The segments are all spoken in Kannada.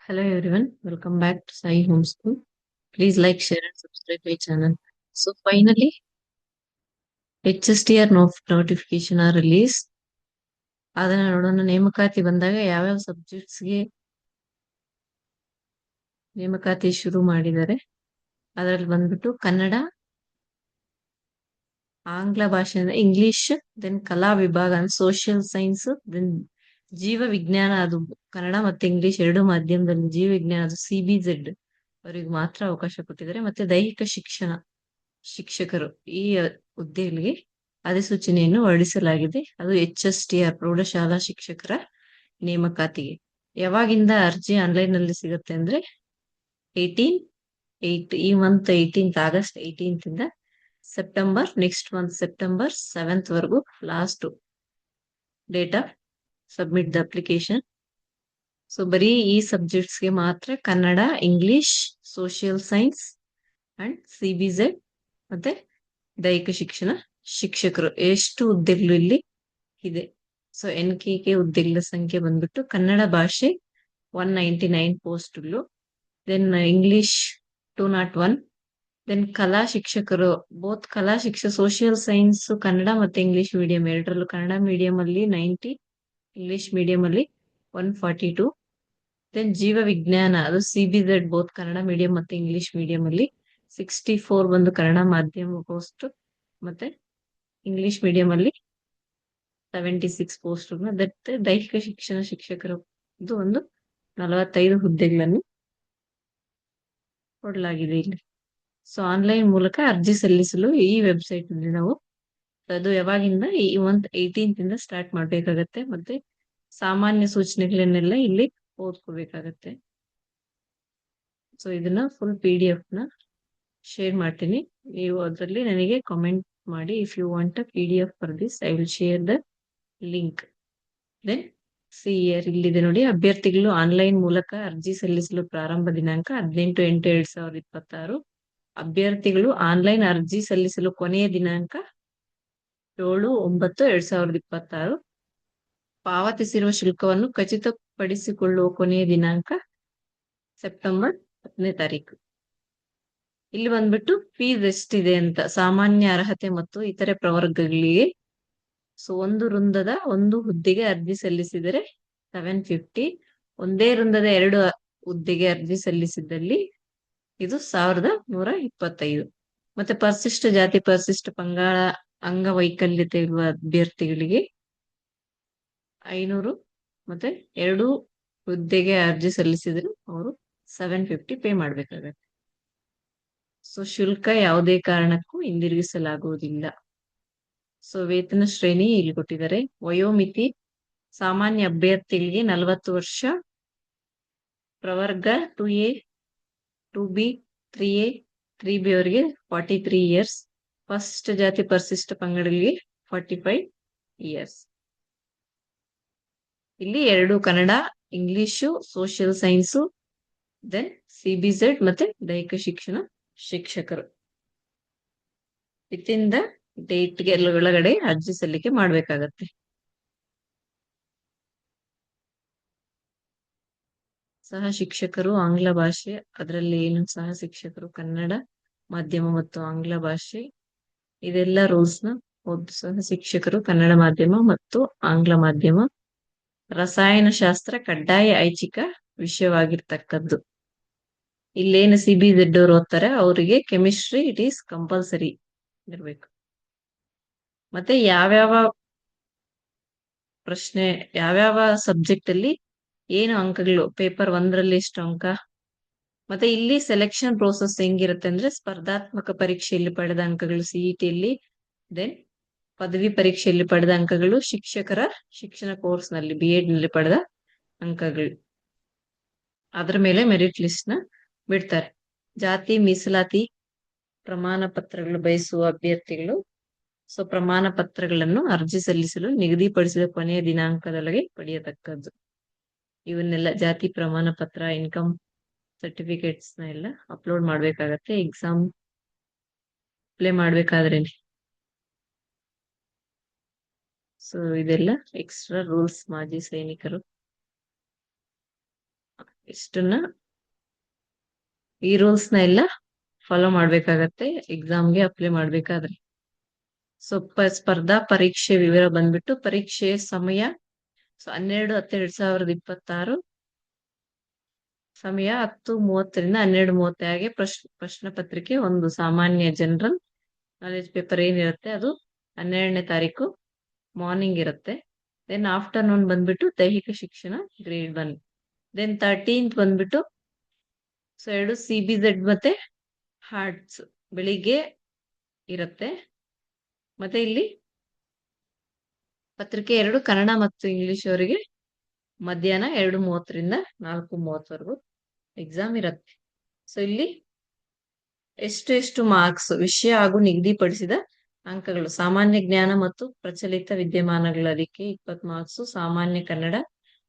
Hello everyone, welcome back to Sai Homeschool. Please like, share and subscribe my channel. So finally, HSTR notification are released. ಅದನ್ನ ನೋಡೋಣ. ನೇಮಕಾತಿ ಬಂದಾಗ ಯಾವ್ಯಾವ ಸಬ್ಜೆಕ್ಟ್ಸ್ಗೆ ನೇಮಕಾತಿ ಶುರು ಮಾಡಿದ್ದಾರೆ. ಅದರಲ್ಲಿ ಬಂದ್ಬಿಟ್ಟು ಕನ್ನಡ, ಆಂಗ್ಲ ಭಾಷೆ ಅಂದ್ರೆ ಇಂಗ್ಲಿಷ್, ದೆನ್ ಕಲಾ ವಿಭಾಗ ಸೋಷಿಯಲ್ ಸೈನ್ಸ್, ದೆನ್ ಜೀವ ವಿಜ್ಞಾನ ಅದು ಕನ್ನಡ ಮತ್ತೆ ಇಂಗ್ಲಿಷ್ ಎರಡು ಮಾಧ್ಯಮದಲ್ಲಿ ಜೀವ ವಿಜ್ಞಾನ ಅದು CBZ ಅವರಿಗೆ ಮಾತ್ರ ಅವಕಾಶ ಕೊಟ್ಟಿದ್ದಾರೆ. ಮತ್ತೆ ದೈಹಿಕ ಶಿಕ್ಷಣ ಶಿಕ್ಷಕರು ಈ ಹುದ್ದೆಗಳಿಗೆ ಅಧಿಸೂಚನೆಯನ್ನು ಹೊರಡಿಸಲಾಗಿದೆ. ಅದು HSTR ಪ್ರೌಢಶಾಲಾ ಶಿಕ್ಷಕರ ನೇಮಕಾತಿಗೆ. ಯಾವಾಗಿಂದ ಅರ್ಜಿ ಆನ್ಲೈನ್ ನಲ್ಲಿ ಸಿಗುತ್ತೆ ಅಂದ್ರೆ 18/8 ಈ ಮಂತ್ 18th ಆಗಸ್ಟ್ 18th ಇಂದ September next month September 7th ವರೆಗೂ last date of submit the application. So ಬರೀ ಈ ಸಬ್ಜೆಕ್ಟ್ಸ್ ಗೆ ಮಾತ್ರ Kannada, English, social science and CBZ ಮತ್ತೆ ದೈಹಿಕ ಶಿಕ್ಷಣ ಶಿಕ್ಷಕರು ಎಷ್ಟು ಹುದ್ದೆಗಳು ಇಲ್ಲಿ ಇದೆ. ಸೊ NKK ಹುದ್ದೆಗಳ ಸಂಖ್ಯೆ ಬಂದ್ಬಿಟ್ಟು ಕನ್ನಡ ಭಾಷೆ 199 ಪೋಸ್ಟ್ಗಳು, ದೆನ್ ಇಂಗ್ಲಿಷ್ 201, ದೆನ್ ಕಲಾ ಶಿಕ್ಷಕರು ಬೋತ್ ಕಲಾ ಸೋಷಿಯಲ್ ಸೈನ್ಸ್ ಕನ್ನಡ ಮತ್ತೆ ಇಂಗ್ಲಿಷ್ ಮೀಡಿಯಂ ಎರಡರಲ್ಲೂ ಕನ್ನಡ ಮೀಡಿಯಂ ಅಲ್ಲಿ 90, ಇಂಗ್ಲಿಷ್ ಮೀಡಿಯಂ ಅಲ್ಲಿ 142, ದೆನ್ ಜೀವ ವಿಜ್ಞಾನ ಅದು CBZ ಬೋತ್ ಕನ್ನಡ ಮೀಡಿಯಂ ಮತ್ತೆ ಇಂಗ್ಲಿಷ್ ಮೀಡಿಯಂ ಅಲ್ಲಿ 64 ಬಂದು ಕನ್ನಡ ಮಾಧ್ಯಮ ಪೋಸ್ಟ್ ಮತ್ತೆ ಇಂಗ್ಲಿಷ್ ಮೀಡಿಯಂ ಅಲ್ಲಿ 76 ಪೋಸ್ಟ್. ದೈಹಿಕ ಶಿಕ್ಷಣ ಶಿಕ್ಷಕರು ಇದು ಒಂದು 45 ಹುದ್ದೆಗಳನ್ನು ಕೊಡಲಾಗಿದೆ ಇಲ್ಲಿ. ಸೊ ಆನ್ಲೈನ್ ಮೂಲಕ ಅರ್ಜಿ ಸಲ್ಲಿಸಲು ಈ ವೆಬ್ಸೈಟ್ ನಲ್ಲಿ ನಾವು ಅದು ಯಾವಾಗಿಂದ ಈ ಮಂತ್ 18th ಇಂದ ಸ್ಟಾರ್ಟ್ ಮಾಡ್ಬೇಕಾಗತ್ತೆ. ಮತ್ತೆ ಸಾಮಾನ್ಯ ಸೂಚನೆಗಳನ್ನೆಲ್ಲ ಇಲ್ಲಿ ಓದ್ಕೋಬೇಕಾಗತ್ತೆ. ಸೊ ಇದನ್ನ ಫುಲ್ PDF ನ ಶೇರ್ ಮಾಡ್ತೀನಿ. ನೀವು ಅದರಲ್ಲಿ ನನಗೆ ಕಾಮೆಂಟ್ ಮಾಡಿ. If you want a PDF for this I will share the link. Then ಇಲ್ಲಿದೆ ನೋಡಿ, ಅಭ್ಯರ್ಥಿಗಳು ಆನ್ಲೈನ್ ಮೂಲಕ ಅರ್ಜಿ ಸಲ್ಲಿಸಲು ಪ್ರಾರಂಭ ದಿನಾಂಕ 18/8/2026. ಅಭ್ಯರ್ಥಿಗಳು ಆನ್ಲೈನ್ ಅರ್ಜಿ ಸಲ್ಲಿಸಲು ಕೊನೆಯ ದಿನಾಂಕ 7/9/2026. ಪಾವತಿಸಿರುವ ಶುಲ್ಕವನ್ನು ಖಚಿತಪಡಿಸಿಕೊಳ್ಳುವ ಕೊನೆಯ ದಿನಾಂಕ ಸೆಪ್ಟೆಂಬರ್ 10ನೇ ತಾರೀಕು. ಇಲ್ಲಿ ಬಂದ್ಬಿಟ್ಟು ಫೀಸ್ ಎಷ್ಟಿದೆ ಅಂತ ಸಾಮಾನ್ಯ ಅರ್ಹತೆ ಮತ್ತು ಇತರೆ ಪ್ರವರ್ಗಗಳಿಗೆ. ಸೊ ಒಂದು ಹುದ್ದೆಗೆ ಅರ್ಜಿ ಸಲ್ಲಿಸಿದರೆ 750, ಒಂದೇ ವೃಂದದ 2 ಹುದ್ದೆಗೆ ಅರ್ಜಿ ಸಲ್ಲಿಸಿದಲ್ಲಿ ಇದು 1125. ಮತ್ತೆ ಪರಿಶಿಷ್ಟ ಜಾತಿ, ಪರಿಶಿಷ್ಟ ಪಂಗಡ, ಅಂಗವೈಕಲ್ಯತೆ ಇರುವ ಅಭ್ಯರ್ಥಿಗಳಿಗೆ 500, ಮತ್ತೆ 2 ಹುದ್ದೆಗೆ ಅರ್ಜಿ ಸಲ್ಲಿಸಿದ್ರೆ ಅವರು 750 ಪೇ ಮಾಡ್ಬೇಕಾಗತ್ತೆ. ಸೊ ಶುಲ್ಕ ಯಾವುದೇ ಕಾರಣಕ್ಕೂ ಹಿಂದಿರುಗಿಸಲಾಗುವುದಿಲ್ಲ. ಸೊ ವೇತನ ಶ್ರೇಣಿ ಇಲ್ಲಿ ಕೊಟ್ಟಿದ್ದಾರೆ. ವಯೋಮಿತಿ ಸಾಮಾನ್ಯ ಅಭ್ಯರ್ಥಿಗಳಿಗೆ 40 ವರ್ಷ, ಪ್ರವರ್ಗ 2A, 2B, 3A, 3B ಅವರಿಗೆ 43 ಇಯರ್ಸ್, ಫಸ್ಟ್ ಜಾತಿ ಪರಿಶಿಷ್ಟ ಪಂಗಡಗಳಿಗೆ 45 ಇಯರ್ಸ್. ಇಲ್ಲಿ 2 Kannada, English, social science, then CBZ ಮತ್ತೆ ದೈಹಿಕ ಶಿಕ್ಷಣ ಶಿಕ್ಷಕರು ವಿತಿನ್ ದ ಡೇಟ್ಗೆ ಒಳಗಡೆ ಅರ್ಜಿ ಸಲ್ಲಿಕೆ ಮಾಡ್ಬೇಕಾಗತ್ತೆ. ಸಹ ಶಿಕ್ಷಕರು ಆಂಗ್ಲ ಭಾಷೆ, ಅದರಲ್ಲಿ ಏನು ಸಹ ಶಿಕ್ಷಕರು ಕನ್ನಡ ಮಾಧ್ಯಮ ಮತ್ತು ಆಂಗ್ಲ ಭಾಷೆ ಇದೆಲ್ಲ ರೂಲ್ಸ್ ನ ಸಹ ಶಿಕ್ಷಕರು ಕನ್ನಡ ಮಾಧ್ಯಮ ಮತ್ತು ಆಂಗ್ಲ ಮಾಧ್ಯಮ. ರಸಾಯನಶಾಸ್ತ್ರ ಕಡ್ಡಾಯ ಐಚ್ಛಿಕ ವಿಷಯವಾಗಿರ್ತಕ್ಕದ್ದು. ಇಲ್ಲೇನು CBZ ಅವರು ಓದ್ತಾರೆ ಅವರಿಗೆ ಕೆಮಿಸ್ಟ್ರಿ ಇಟ್ ಈಸ್ ಕಂಪಲ್ಸರಿ ಇರ್ಬೇಕು. ಮತ್ತೆ ಯಾವ್ಯಾವ ಸಬ್ಜೆಕ್ಟ್ ಅಲ್ಲಿ ಏನು ಅಂಕಗಳು, ಪೇಪರ್ 1ರಲ್ಲಿ ಎಷ್ಟು ಅಂಕ, ಮತ್ತೆ ಇಲ್ಲಿ ಸೆಲೆಕ್ಷನ್ ಪ್ರೋಸೆಸ್ ಹೆಂಗಿರುತ್ತೆ ಅಂದ್ರೆ ಸ್ಪರ್ಧಾತ್ಮಕ ಪರೀಕ್ಷೆಯಲ್ಲಿ ಪಡೆದ ಅಂಕಗಳು CETಯಲ್ಲಿ, ದೆನ್ ಪದವಿ ಪರೀಕ್ಷೆಯಲ್ಲಿ ಪಡೆದ ಅಂಕಗಳು, ಶಿಕ್ಷಕರ ಶಿಕ್ಷಣ ಕೋರ್ಸ್ ನಲ್ಲಿ B.Ed ನಲ್ಲಿ ಪಡೆದ ಅಂಕಗಳು, ಅದ್ರ ಮೇಲೆ ಮೆರಿಟ್ ಲಿಸ್ಟ್ ನ ಬಿಡ್ತಾರೆ. ಜಾತಿ ಮೀಸಲಾತಿ ಪ್ರಮಾಣ ಪತ್ರಗಳು ಬಯಸುವ ಅಭ್ಯರ್ಥಿಗಳು ಸೊ ಪ್ರಮಾಣ ಪತ್ರಗಳನ್ನು ಅರ್ಜಿ ಸಲ್ಲಿಸಲು ನಿಗದಿಪಡಿಸಿದ ಕೊನೆಯ ದಿನಾಂಕದೊಳಗೆ ಪಡೆಯತಕ್ಕದ್ದು. ಇವನ್ನೆಲ್ಲ ಜಾತಿ ಪ್ರಮಾಣ ಪತ್ರ, ಇನ್ಕಮ್ ಸರ್ಟಿಫಿಕೇಟ್ಸ್ ನ ಎಲ್ಲ ಅಪ್ಲೋಡ್ ಮಾಡ್ಬೇಕಾಗತ್ತೆ ಎಕ್ಸಾಮ್ ಅಪ್ಲೈ ಮಾಡ್ಬೇಕಾದ್ರೆ. ಸೊ ಇದೆಲ್ಲ ಎಕ್ಸ್ಟ್ರಾ ರೂಲ್ಸ್ ಮಾಜಿ ಸೈನಿಕರು ಇಷ್ಟನ್ನ ಈ ರೂಲ್ಸ್ ನ ಎಲ್ಲ ಫಾಲೋ ಮಾಡ್ಬೇಕಾಗತ್ತೆ ಎಕ್ಸಾಮ್ಗೆ ಅಪ್ಲೈ ಮಾಡ್ಬೇಕಾದ್ರೆ. ಸೊ ಸ್ಪರ್ಧಾ ಪರೀಕ್ಷೆ ವಿವರ ಬಂದ್ಬಿಟ್ಟು ಪರೀಕ್ಷೆಯ ಸಮಯ 12/10/2026 ಸಮಯ 10:30 ರಿಂದ 12:30 ಪ್ರಶ್ನೆ ಪತ್ರಿಕೆ ಒಂದು ಸಾಮಾನ್ಯ ಜನರಲ್ ನಾಲೆಜ್ ಪೇಪರ್ ಏನಿರುತ್ತೆ ಅದು 12ನೇ ತಾರೀಕು ಮಾರ್ನಿಂಗ್ ಇರುತ್ತೆ. ದೆನ್ ಆಫ್ಟರ್ನೂನ್ ಬಂದ್ಬಿಟ್ಟು ದೈಹಿಕ ಶಿಕ್ಷಣ ಗ್ರೇಡ್ 1. ದೆನ್ 13th ಬಂದ್ಬಿಟ್ಟು ಸೊ 2 CBZ ಮತ್ತೆ ಹಾರ್ಟ್ಸ್ ಬೆಳಿಗ್ಗೆ ಇರುತ್ತೆ. ಮತ್ತೆ ಇಲ್ಲಿ ಪತ್ರಿಕೆ 2 ಕನ್ನಡ ಮತ್ತು ಇಂಗ್ಲಿಷ್ ಅವರಿಗೆ ಮಧ್ಯಾಹ್ನ 2:30 ರಿಂದ 4:30 ಎಕ್ಸಾಮ್ ಇರುತ್ತೆ. ಸೊ ಇಲ್ಲಿ ಎಷ್ಟು ಮಾರ್ಕ್ಸ್ ವಿಷಯ ಹಾಗೂ ನಿಗದಿಪಡಿಸಿದ ಅಂಕಗಳು ಸಾಮಾನ್ಯ ಜ್ಞಾನ ಮತ್ತು ಪ್ರಚಲಿತ ವಿದ್ಯಮಾನಗಳಕ್ಕೆ 20 ಮಾರ್ಕ್ಸ್, ಸಾಮಾನ್ಯ ಕನ್ನಡ,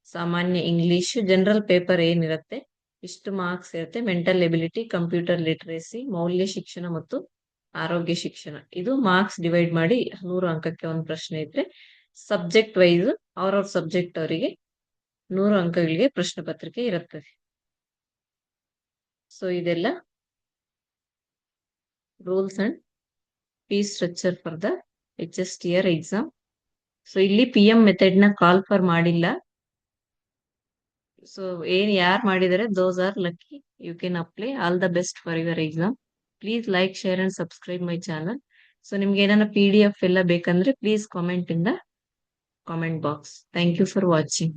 ಸಾಮಾನ್ಯ ಇಂಗ್ಲಿಷ್, ಜನರಲ್ ಪೇಪರ್ ಏನಿರುತ್ತೆ ಇಷ್ಟು ಮಾರ್ಕ್ಸ್ ಇರುತ್ತೆ. ಮೆಂಟಲ್ ಎಬಿಲಿಟಿ, ಕಂಪ್ಯೂಟರ್ ಲಿಟರೇಸಿ, ಮೌಲ್ಯ ಶಿಕ್ಷಣ ಮತ್ತು ಆರೋಗ್ಯ ಶಿಕ್ಷಣ ಇದು ಮಾರ್ಕ್ಸ್ ಡಿವೈಡ್ ಮಾಡಿ 100 ಅಂಕಕ್ಕೆ ಒಂದು ಪ್ರಶ್ನೆ ಇದ್ರೆ ಸಬ್ಜೆಕ್ಟ್ ವೈಸ್ ಅವ್ರವ್ರ ಸಬ್ಜೆಕ್ಟ್ ಅವರಿಗೆ 100 ಅಂಕಗಳಿಗೆ ಪ್ರಶ್ನೆ ಪತ್ರಿಕೆ ಇರುತ್ತದೆ. ಸೊ ಇದೆಲ್ಲ rules and fees structure for the HSTR exam. So ಇಲ್ಲಿ PM ಮೆಥಡ್ ನ ಕಾಲ್ ಫಾರ್ ಮಾಡಿಲ್ಲ. ಸೊ ಯಾರು ಮಾಡಿದರೆ those are lucky. You can apply. All the best for your exam. Please like, share and subscribe my channel. So ನಿಮ್ಗೆ ಏನಾರ PDF ಎಲ್ಲ ಬೇಕಂದ್ರೆ please comment in the comment box. Thank you for watching.